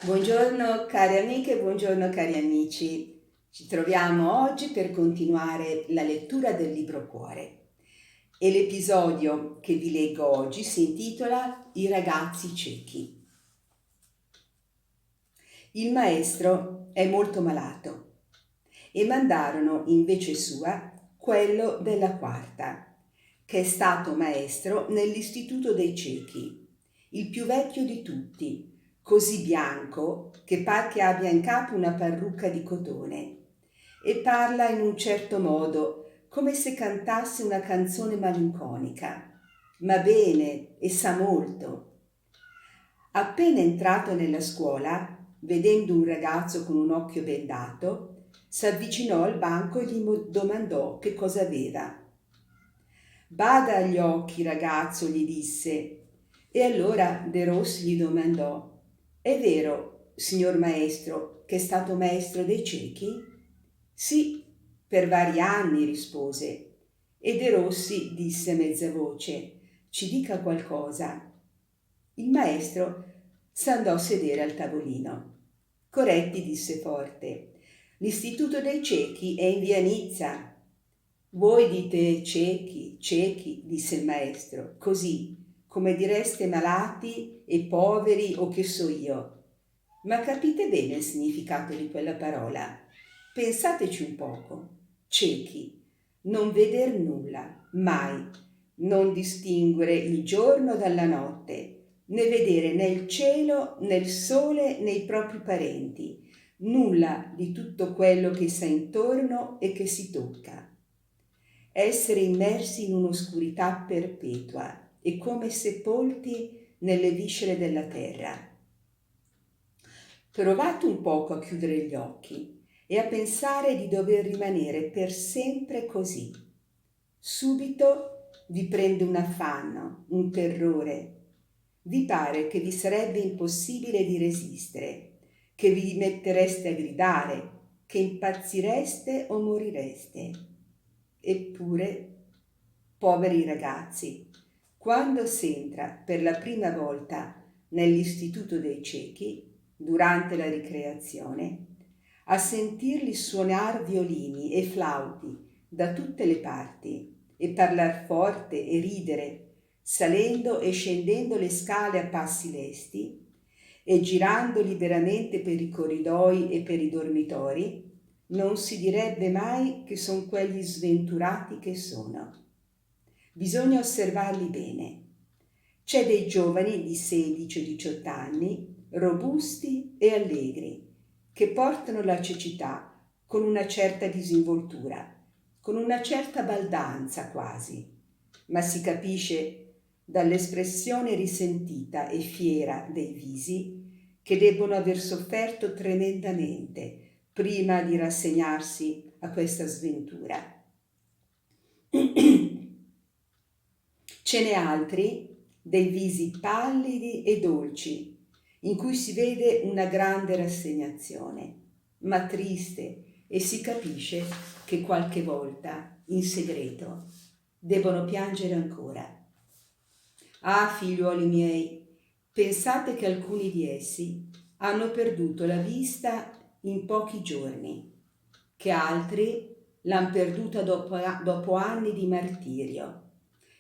Buongiorno cari amiche, buongiorno cari amici. Ci troviamo oggi per continuare la lettura del libro Cuore e l'episodio che vi leggo oggi si intitola I ragazzi ciechi. Il maestro è molto malato e mandarono in vece sua quello della quarta, che è stato maestro nell'istituto dei ciechi, il più vecchio di tutti, così bianco che par che abbia in capo una parrucca di cotone e parla in un certo modo come se cantasse una canzone malinconica, ma bene e sa molto. Appena entrato nella scuola, vedendo un ragazzo con un occhio bendato, s'avvicinò al banco e gli domandò che cosa aveva. Bada agli occhi, ragazzo, gli disse. E allora De Rossi gli domandò: è vero, signor maestro, che è stato maestro dei ciechi? Sì, per vari anni, rispose. E De Rossi disse a mezza voce: ci dica qualcosa. Il maestro s'andò a sedere al tavolino. Coretti disse forte: l'istituto dei ciechi è in via Nizza. Voi dite ciechi, ciechi, disse il maestro, così, come direste malati e poveri o che so io. Ma capite bene il significato di quella parola? Pensateci un poco. Ciechi, non veder nulla, mai, non distinguere il giorno dalla notte, né vedere né il cielo, né il sole, né i propri parenti, nulla di tutto quello che sta intorno e che si tocca. Essere immersi in un'oscurità perpetua e come sepolti nelle viscere della terra. Provate un poco a chiudere gli occhi e a pensare di dover rimanere per sempre così. Subito vi prende un affanno, un terrore. Vi pare che vi sarebbe impossibile di resistere, che vi mettereste a gridare, che impazzireste o morireste. Eppure, poveri ragazzi, quando si entra per la prima volta nell'istituto dei ciechi, durante la ricreazione, a sentirli suonar violini e flauti da tutte le parti e parlar forte e ridere, salendo e scendendo le scale a passi lesti e girando liberamente per i corridoi e per i dormitori, non si direbbe mai che son quegli sventurati che sono. Bisogna osservarli bene. C'è dei giovani di 16 o 18 anni, robusti e allegri, che portano la cecità con una certa disinvoltura, con una certa baldanza quasi, ma si capisce dall'espressione risentita e fiera dei visi che debbono aver sofferto tremendamente prima di rassegnarsi a questa sventura. Ce n'è altri, dei visi pallidi e dolci, in cui si vede una grande rassegnazione, ma triste, e si capisce che qualche volta, in segreto, debbono piangere ancora. Ah, figliuoli miei, pensate che alcuni di essi hanno perduto la vista in pochi giorni, che altri l'han perduta dopo anni di martirio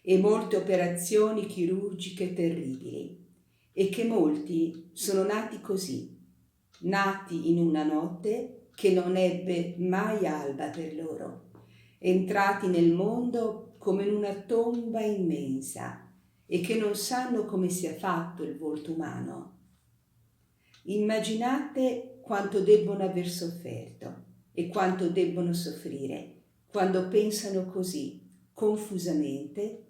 e molte operazioni chirurgiche terribili, e che molti sono nati così, nati in una notte che non ebbe mai alba per loro, entrati nel mondo come in una tomba immensa e che non sanno come sia fatto il volto umano. Immaginate quanto debbono aver sofferto e quanto debbono soffrire quando pensano così, confusamente,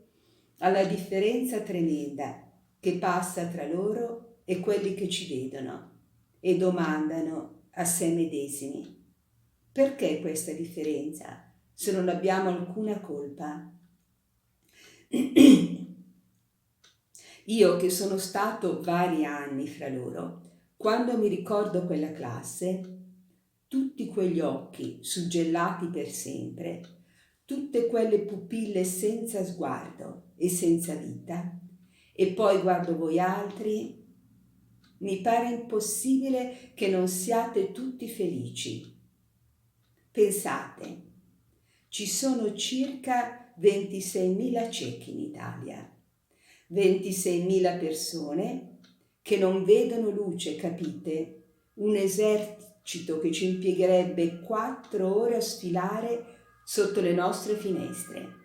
alla differenza tremenda che passa tra loro e quelli che ci vedono e domandano a sé medesimi: perché questa differenza se non abbiamo alcuna colpa? Io che sono stato vari anni fra loro, quando mi ricordo quella classe, tutti quegli occhi suggellati per sempre, tutte quelle pupille senza sguardo e senza vita, e poi guardo voi altri mi pare impossibile che non siate tutti felici. Pensate, ci sono circa 26.000 ciechi in Italia, 26.000 persone che non vedono luce, capite? Un esercito che ci impiegherebbe 4 ore a sfilare sotto le nostre finestre.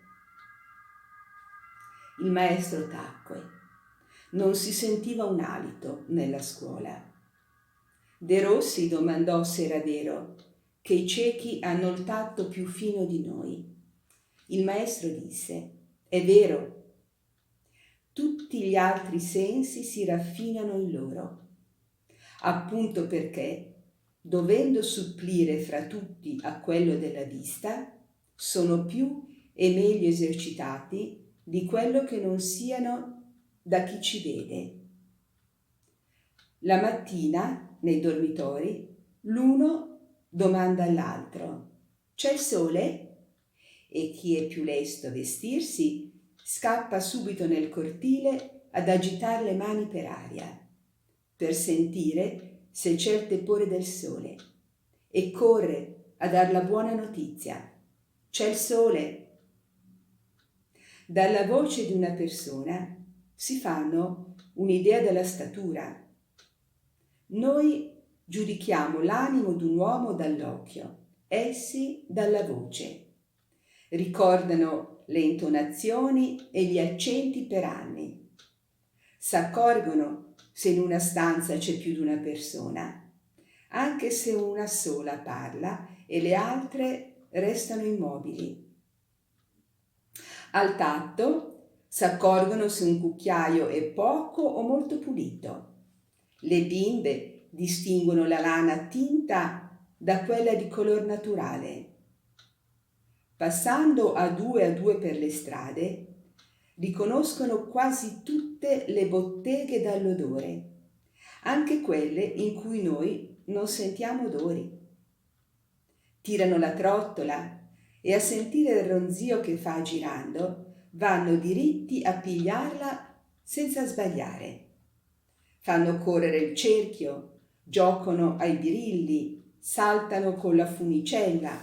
Il maestro tacque. Non si sentiva un alito nella scuola. De Rossi domandò se era vero che i ciechi hanno il tatto più fino di noi. Il maestro disse: è vero. Tutti gli altri sensi si raffinano in loro, appunto perché, dovendo supplire fra tutti a quello della vista, sono più e meglio esercitati di quello che non siano da chi ci vede. La mattina, nei dormitori, l'uno domanda all'altro: c'è il sole? E chi è più lesto a vestirsi scappa subito nel cortile ad agitare le mani per aria, per sentire se c'è il tepore del sole, e corre a dar la buona notizia: c'è il sole. Dalla voce di una persona si fanno un'idea della statura. Noi giudichiamo l'animo d'un uomo dall'occhio, essi dalla voce. Ricordano le intonazioni e gli accenti per anni. S'accorgono se in una stanza c'è più di una persona, anche se una sola parla e le altre restano immobili. Al tatto s'accorgono se un cucchiaio è poco o molto pulito. Le bimbe distinguono la lana tinta da quella di color naturale. Passando a due per le strade, riconoscono quasi tutte le botteghe dall'odore, anche quelle in cui noi non sentiamo odori. Tirano la trottola e a sentire il ronzio che fa girando vanno diritti a pigliarla senza sbagliare. Fanno correre il cerchio, giocano ai birilli, saltano con la funicella,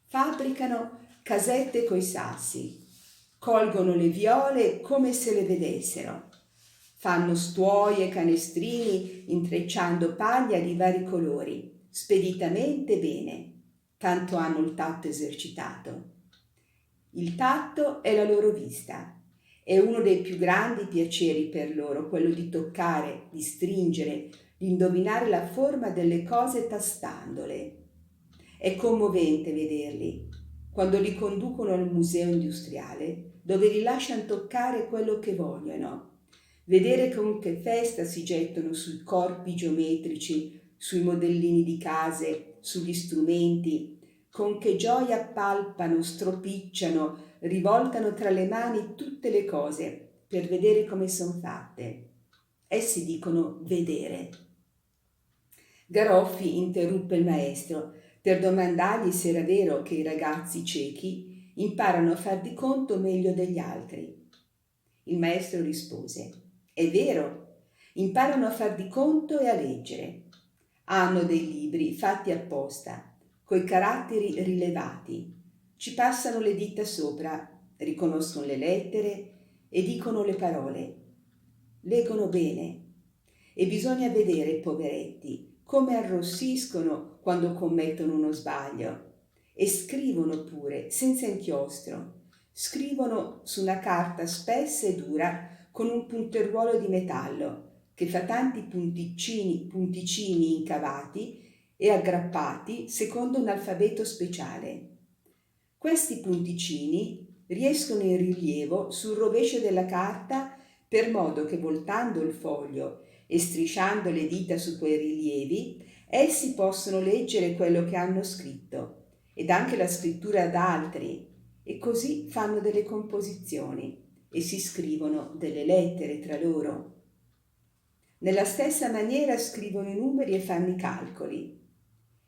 fabbricano casette coi sassi, colgono le viole come se le vedessero, fanno stuoie e canestrini intrecciando paglia di vari colori, speditamente bene, tanto hanno il tatto esercitato. Il tatto è la loro vista. È uno dei più grandi piaceri per loro, quello di toccare, di stringere, di indovinare la forma delle cose tastandole. È commovente vederli, quando li conducono al museo industriale, dove li lasciano toccare quello che vogliono, vedere con che festa si gettano sui corpi geometrici, sui modellini di case, sugli strumenti, con che gioia palpano, stropicciano, rivoltano tra le mani tutte le cose per vedere come son fatte. Essi dicono vedere. Garoffi interruppe il maestro per domandargli se era vero che i ragazzi ciechi imparano a far di conto meglio degli altri. Il maestro rispose: è vero, imparano a far di conto e a leggere. Hanno dei libri fatti apposta, coi caratteri rilevati, ci passano le dita sopra, riconoscono le lettere e dicono le parole. Leggono bene e bisogna vedere, poveretti, come arrossiscono quando commettono uno sbaglio. E scrivono pure, senza inchiostro. Scrivono su una carta spessa e dura con un punteruolo di metallo che fa tanti punticini incavati e aggrappati secondo un alfabeto speciale. Questi punticini riescono in rilievo sul rovescio della carta per modo che voltando il foglio e strisciando le dita su quei rilievi, essi possono leggere quello che hanno scritto ed anche la scrittura d'altri, e così fanno delle composizioni e si scrivono delle lettere tra loro. Nella stessa maniera scrivono i numeri e fanno i calcoli,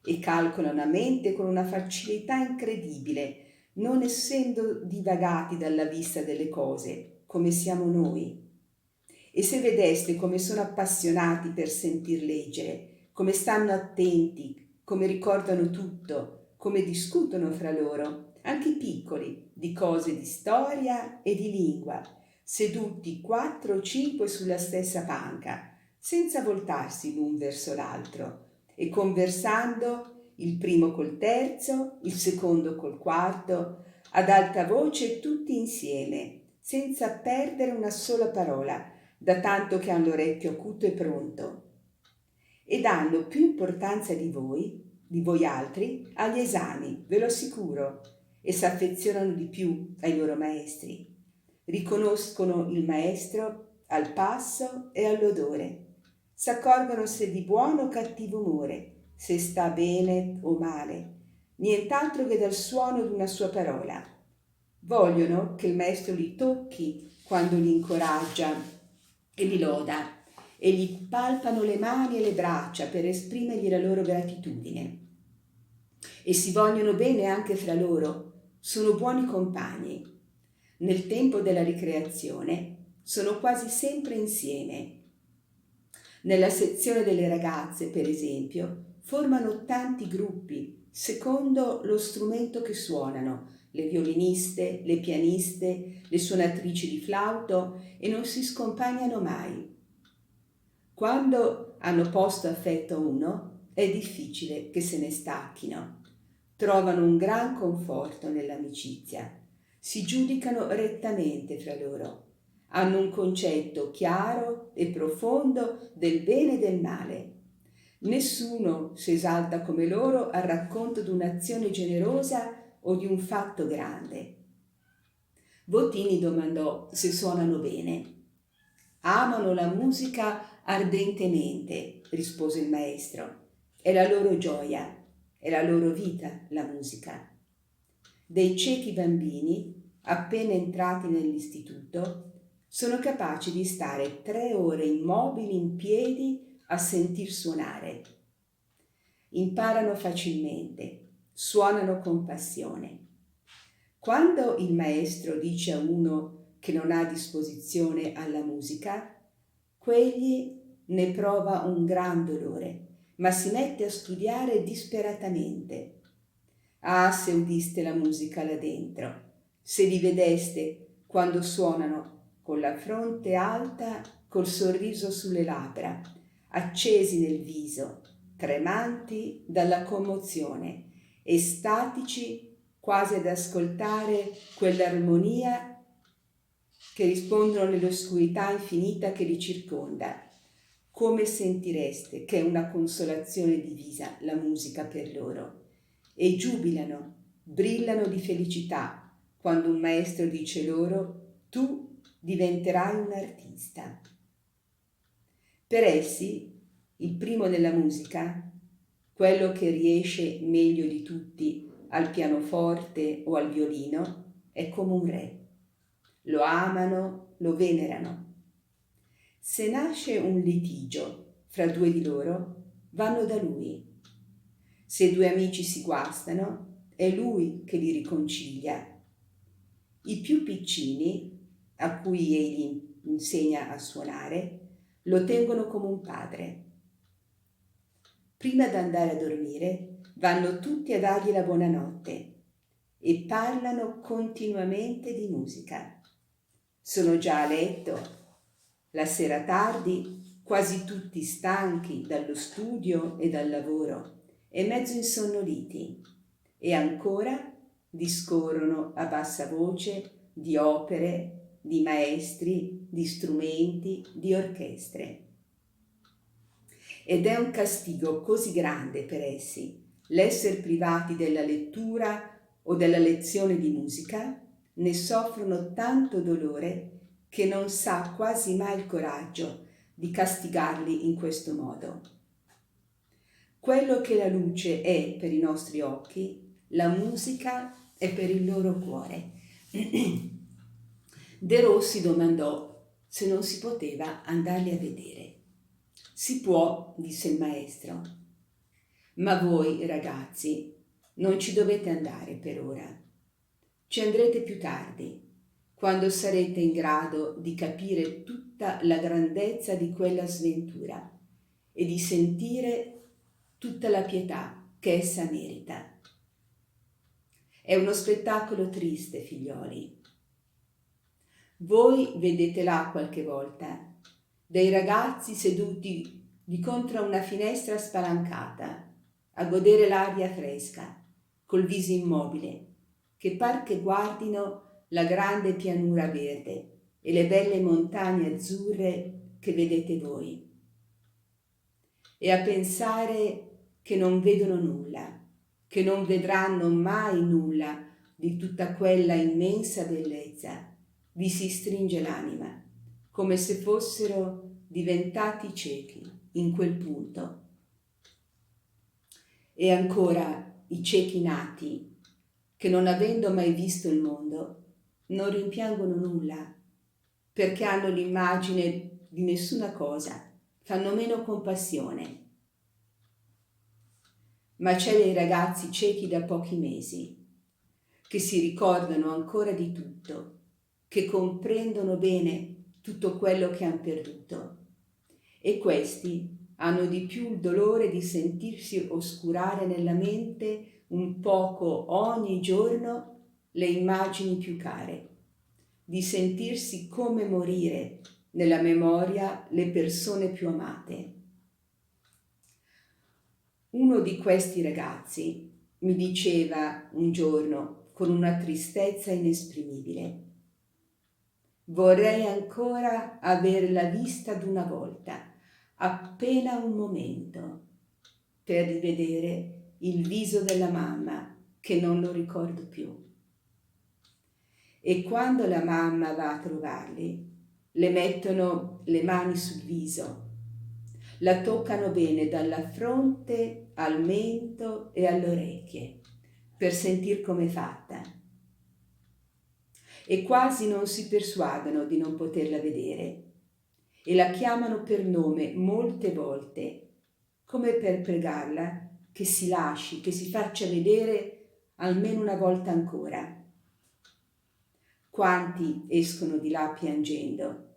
e calcolano a mente con una facilità incredibile, non essendo divagati dalla vista delle cose, come siamo noi. E se vedeste come sono appassionati per sentir leggere, come stanno attenti, come ricordano tutto, come discutono fra loro, anche i piccoli, di cose di storia e di lingua, seduti 4 o 5 sulla stessa panca, senza voltarsi l'un verso l'altro, e conversando il primo col terzo, il secondo col quarto, ad alta voce tutti insieme, senza perdere una sola parola, da tanto che hanno l'orecchio acuto e pronto. E danno più importanza di voi altri, agli esami, ve lo assicuro, e s'affezionano di più ai loro maestri. Riconoscono il maestro al passo e all'odore. S'accorgono se è di buono o cattivo umore, se sta bene o male, nient'altro che dal suono d'una sua parola. Vogliono che il maestro li tocchi quando li incoraggia e li loda, e gli palpano le mani e le braccia per esprimergli la loro gratitudine. E si vogliono bene anche fra loro, sono buoni compagni. Nel tempo della ricreazione sono quasi sempre insieme. Nella sezione delle ragazze, per esempio, formano tanti gruppi, secondo lo strumento che suonano, le violiniste, le pianiste, le suonatrici di flauto, e non si scompagnano mai. Quando hanno posto affetto a uno, è difficile che se ne stacchino. Trovano un gran conforto nell'amicizia. Si giudicano rettamente fra loro. Hanno un concetto chiaro e profondo del bene e del male. Nessuno si esalta come loro al racconto di un'azione generosa o di un fatto grande. Bottini domandò se suonano bene. Amano la musica ardentemente, rispose il maestro. È la loro gioia, è la loro vita la musica. Dei ciechi bambini, appena entrati nell'istituto, sono capaci di stare 3 ore immobili in piedi a sentir suonare. Imparano facilmente, suonano con passione. Quando il maestro dice a uno che non ha disposizione alla musica, quegli ne prova un gran dolore, ma si mette a studiare disperatamente. Ah, se udiste la musica là dentro, se li vedeste quando suonano con la fronte alta, col sorriso sulle labbra, accesi nel viso, tremanti dalla commozione, estatici quasi ad ascoltare quell'armonia che rispondono nell'oscurità infinita che li circonda. Come sentireste che è una consolazione divisa la musica per loro? E giubilano, brillano di felicità quando un maestro dice loro: tu diventerai un artista. Per essi, il primo nella musica, quello che riesce meglio di tutti al pianoforte o al violino, è come un re. Lo amano, lo venerano. Se nasce un litigio fra 2 di loro, vanno da lui. Se 2 amici si guastano, è lui che li riconcilia. I più piccini, a cui egli insegna a suonare, lo tengono come un padre. Prima d'andare a dormire, vanno tutti a dargli la buonanotte e parlano continuamente di musica. Sono già a letto. La sera tardi, quasi tutti stanchi dallo studio e dal lavoro e mezzo insonnoliti, e ancora discorrono a bassa voce di opere, di maestri, di strumenti, di orchestre. Ed è un castigo così grande per essi l'essere privati della lettura o della lezione di musica, ne soffrono tanto dolore che non sa quasi mai il coraggio di castigarli in questo modo. Quello che la luce è per i nostri occhi, la musica è per il loro cuore. De Rossi domandò se non si poteva andarli a vedere. Si può, disse il maestro, ma voi, ragazzi, non ci dovete andare per ora. Ci andrete più tardi, quando sarete in grado di capire tutta la grandezza di quella sventura e di sentire tutta la pietà che essa merita. È uno spettacolo triste, figlioli. Voi vedete là qualche volta dei ragazzi seduti di contro a una finestra spalancata, a godere l'aria fresca, col viso immobile, che par che guardino la grande pianura verde e le belle montagne azzurre che vedete voi, e a pensare che non vedono nulla, che non vedranno mai nulla di tutta quella immensa bellezza. Vi si stringe l'anima, come se fossero diventati ciechi in quel punto. E ancora i ciechi nati, che non avendo mai visto il mondo, non rimpiangono nulla, perché hanno l'immagine di nessuna cosa, fanno meno compassione. Ma c'è dei ragazzi ciechi da pochi mesi, che si ricordano ancora di tutto, che comprendono bene tutto quello che han perduto, e questi hanno di più il dolore di sentirsi oscurare nella mente un poco ogni giorno le immagini più care, di sentirsi come morire nella memoria le persone più amate. Uno di questi ragazzi mi diceva un giorno con una tristezza inesprimibile: vorrei ancora averla vista d'una volta, appena un momento, per rivedere il viso della mamma che non lo ricordo più. E quando la mamma va a trovarli, le mettono le mani sul viso, la toccano bene dalla fronte al mento e alle orecchie, per sentir com'è fatta. E quasi non si persuadono di non poterla vedere, e la chiamano per nome molte volte, come per pregarla che si lasci, che si faccia vedere almeno una volta ancora. Quanti escono di là piangendo,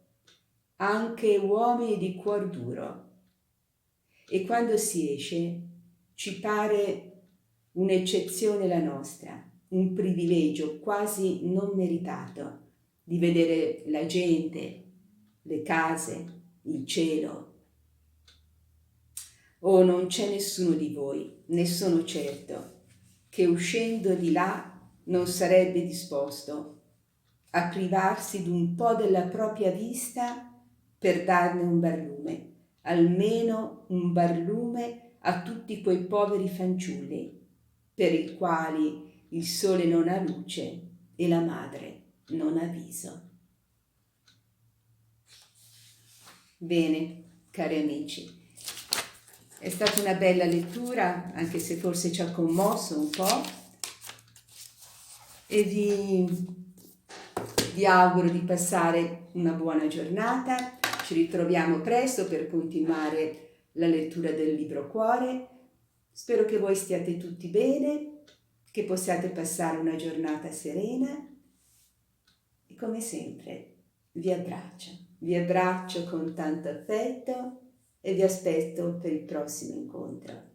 anche uomini di cuor duro, e quando si esce ci pare un'eccezione la nostra, un privilegio quasi non meritato di vedere la gente, le case, il cielo. Oh, non c'è nessuno di voi, ne sono certo, che uscendo di là non sarebbe disposto a privarsi d'un po' della propria vista per darne un barlume, almeno un barlume a tutti quei poveri fanciulli per i quali il sole non ha luce e la madre non ha viso. Bene, cari amici, è stata una bella lettura, anche se forse ci ha commosso un po', e vi auguro di passare una buona giornata. Ci ritroviamo presto per continuare la lettura del libro Cuore. Spero che voi stiate tutti bene, che possiate passare una giornata serena e come sempre vi abbraccio con tanto affetto e vi aspetto per il prossimo incontro.